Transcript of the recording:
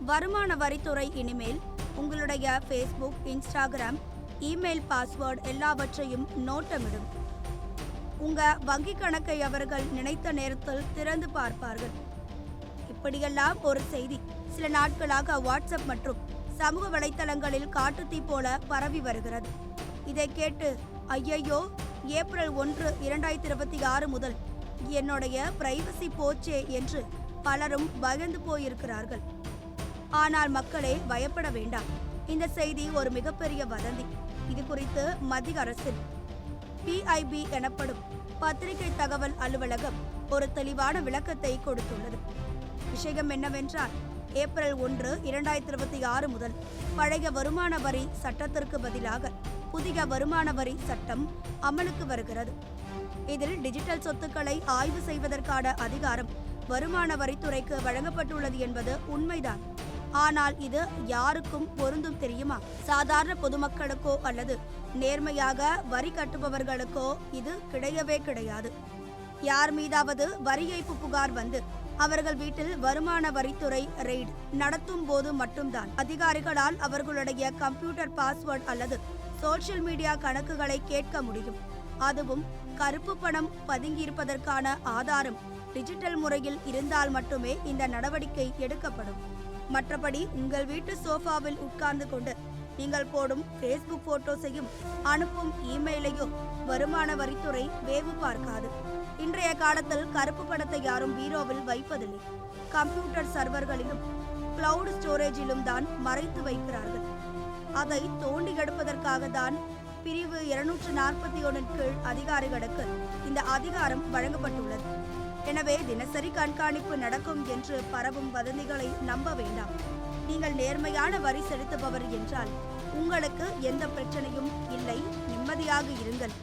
வருமான வரித்துறை இனிமேல் உங்களுடைய ஃபேஸ்புக், இன்ஸ்டாகிராம், இமெயில் பாஸ்வேர்டு எல்லாவற்றையும் நோட்டமிடும். உங்க வங்கி கணக்கை அவர்கள் நினைத்த நேரத்தில் திறந்து பார்ப்பார்கள். இப்படியெல்லாம் ஒரு செய்தி சில நாட்களாக வாட்ஸ்அப் மற்றும் சமூக வலைத்தளங்களில் காட்டுத்தீ போல பரவி வருகிறது. இதை கேட்டு ஐயையோ, ஏப்ரல் 1, 2026 முதல் என்னுடைய பிரைவசி போச்சே என்று பலரும் பயந்து போயிருக்கிறார்கள். ஆனால் மக்களே, பயப்பட வேண்டாம். இந்த செய்தி ஒரு மிகப்பெரிய வதந்தி. இது குறித்து மத்திய அரசின் PIB எனப்படும் பத்திரிகை தகவல் அலுவலகம் ஒரு தெளிவான விளக்கத்தை கொடுத்துள்ளது. விஷயம் என்னவென்றால், ஏப்ரல் 1, 2026 முதல் பழைய வருமான வரி சட்டத்திற்கு பதிலாக புதிய வருமான வரி சட்டம் அமலுக்கு வருகிறது. இதில் டிஜிட்டல் சொத்துக்களை ஆய்வு செய்வதற்கான அதிகாரம் வருமான வரித்துறைக்கு வழங்கப்பட்டுள்ளது என்பது உண்மைதான். ஆனால் இது யாருக்கும் பொருந்தும் தெரியுமா? சாதாரண பொதுமக்களுக்கோ அல்லது நேர்மையாக வரி கட்டுபவர்களுக்கோ இது கிடையவே கிடையாது. யார் மீதாவது வரி ஏய்ப்பு புகார் வந்து அவர்கள் வீட்டில் வருமான வரித்துறை ரெய்டு நடத்தும் போது மட்டும்தான் அதிகாரிகளால் அவர்களுடைய கம்ப்யூட்டர் பாஸ்வேர்டு அல்லது சோஷியல் மீடியா கணக்குகளை கேட்க முடியும். அதுவும் கருப்பு பணம் பதுங்கியிருப்பதற்கான ஆதாரம் டிஜிட்டல் முறையில் இருந்தால் மட்டுமே இந்த நடவடிக்கை எடுக்கப்படும். மற்றபடி உங்கள் வீட்டு சோஃபாவில் உட்கார்ந்து கொண்டு நீங்கள் போடும் ஃபேஸ்புக் போட்டோஸையும் அனுப்பும் இமெயிலையும் வருமான வரித்துறை வேவு பார்க்காது. இன்றைய காலத்தில் கருப்பு பணத்தை யாரும் பீரோவில் வைப்பதில்லை. கம்ப்யூட்டர் சர்வர்களிலும் கிளவுட் ஸ்டோரேஜிலும் தான் மறைத்து வைக்கிறார்கள். அதை தோண்டி எடுப்பதற்காக தான் பிரிவு 241 கீழ் அதிகாரிகளுக்கு இந்த அதிகாரம் வழங்கப்பட்டுள்ளது. எனவே தினசரி கண்காணிப்பு நடக்கும் என்று பரவும் வதந்திகளை நம்ப வேண்டாம். நீங்கள் நேர்மையான வரி செலுத்துபவர் என்றால் உங்களுக்கு எந்த பிரச்சனையும் இல்லை. நிம்மதியாக இருங்கள்.